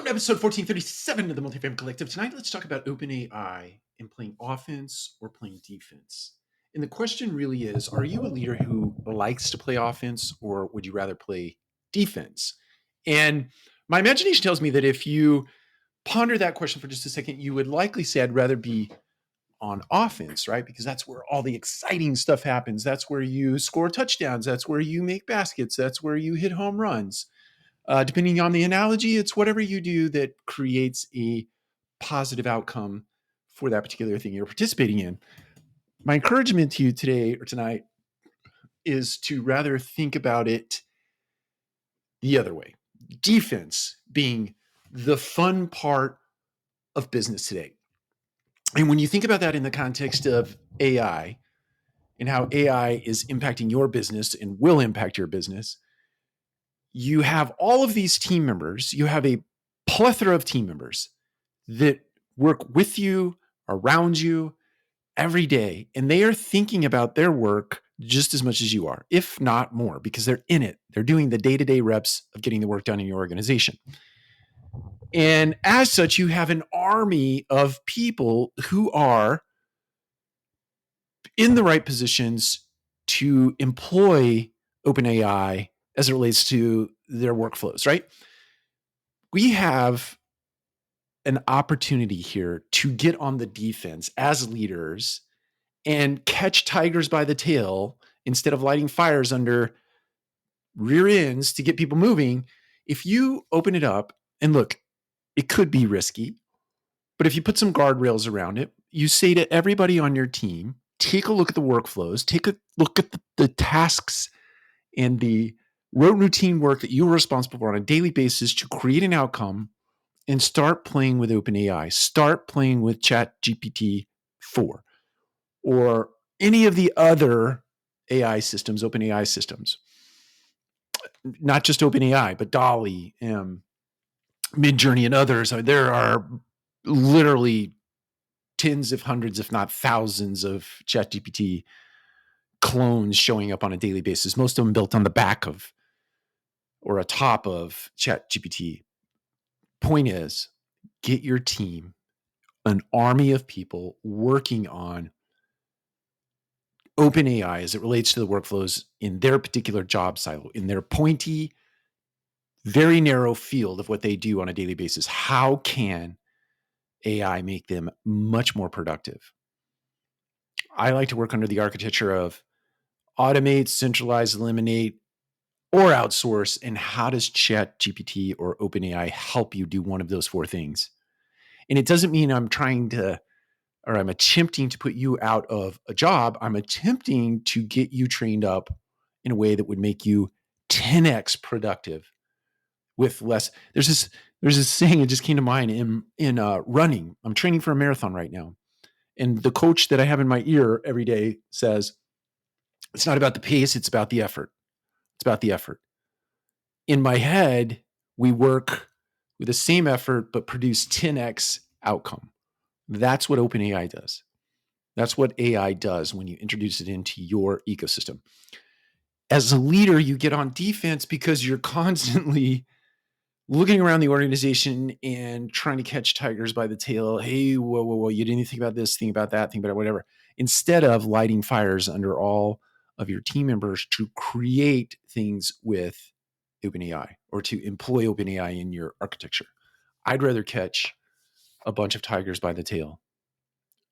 Welcome to episode 1437 of the Multifamily Collective. Tonight, let's talk about OpenAI and playing offense or playing defense. And the question really is, are you a leader who likes to play offense or would you rather play defense? And my imagination tells me that if you ponder that question for just a second, you would likely say, I'd rather be on offense, right? Because that's where all the exciting stuff happens. That's where you score touchdowns. That's where you make baskets. That's where you hit home runs. Depending on the analogy, it's whatever you do that creates a positive outcome for that particular thing you're participating in. My encouragement to you today or tonight is to rather think about it the other way. Defense being the fun part of business today. And when you think about that in the context of AI and how AI is impacting your business and will impact your business, you have all of these team members. You have a plethora of team members that work with you, around you every day, and they are thinking about their work just as much as you are, if not more, because they're in it. They're doing the day-to-day reps of getting the work done in your organization. And as such, you have an army of people who are in the right positions to employ OpenAI as it relates to their workflows, right? We have an opportunity here to get on the defense as leaders and catch tigers by the tail instead of lighting fires under rear ends to get people moving. If you open it up and look, it could be risky, but if you put some guardrails around it, you say to everybody on your team, take a look at the workflows, take a look at the tasks and the routine work that you are responsible for on a daily basis to create an outcome, and start playing with OpenAI. Start playing with ChatGPT 4 or any of the other AI systems, OpenAI systems. Not just OpenAI, but DALL-E, Midjourney, and others. There are literally tens of hundreds, if not thousands, of ChatGPT clones showing up on a daily basis. Most of them built on the back of or atop of ChatGPT. Point is, get your team, an army of people working on OpenAI as it relates to the workflows in their particular job silo, in their pointy, very narrow field of what they do on a daily basis. How can AI make them much more productive? I like to work under the architecture of automate, centralize, eliminate, or outsource. And how does ChatGPT or OpenAI help you do one of those four things? And it doesn't mean I'm attempting to put you out of a job. I'm attempting to get you trained up in a way that would make you 10x productive with less. There's this saying that just came to mind in running. I'm training for a marathon right now. And the coach that I have in my ear every day says, it's not about the pace, it's about the effort. It's about the effort. In my head, we work with the same effort, but produce 10x outcome. That's what OpenAI does. That's what AI does when you introduce it into your ecosystem. As a leader, you get on defense because you're constantly looking around the organization and trying to catch tigers by the tail. Hey, whoa, you didn't think about this, think about that, think about whatever. Instead of lighting fires under all of your team members to create things with OpenAI or to employ OpenAI in your architecture. I'd rather catch a bunch of tigers by the tail.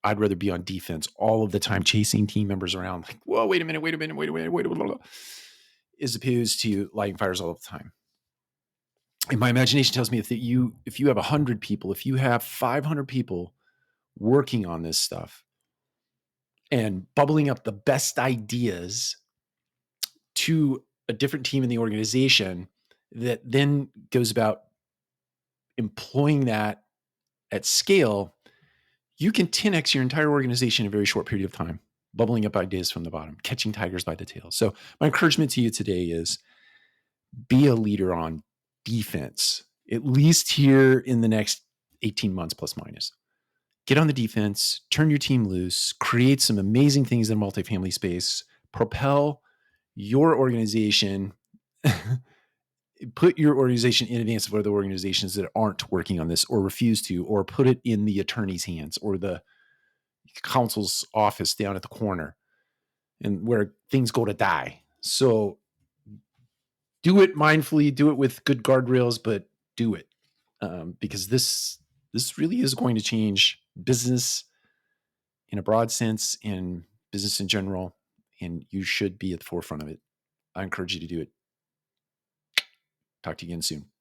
I'd rather be on defense all of the time, chasing team members around like, whoa, wait a minute, as opposed to lighting fires all the time. And my imagination tells me if you have 100 people, if you have 500 people working on this stuff and bubbling up the best ideas to a different team in the organization that then goes about employing that at scale, you can 10x your entire organization in a very short period of time, bubbling up ideas from the bottom, catching tigers by the tail. So my encouragement to you today is be a leader on defense, at least here in the next 18 months, plus minus. Get on the defense, turn your team loose, create some amazing things in multifamily space, propel your organization put your organization in advance of other organizations that aren't working on this or refuse to, or put it in the attorney's hands or the counsel's office down at the corner and where things go to die. So do it mindfully, do it with good guardrails, but do it because this really is going to change business in a broad sense and business in general, and you should be at the forefront of it. I encourage you to do it. Talk to you again soon.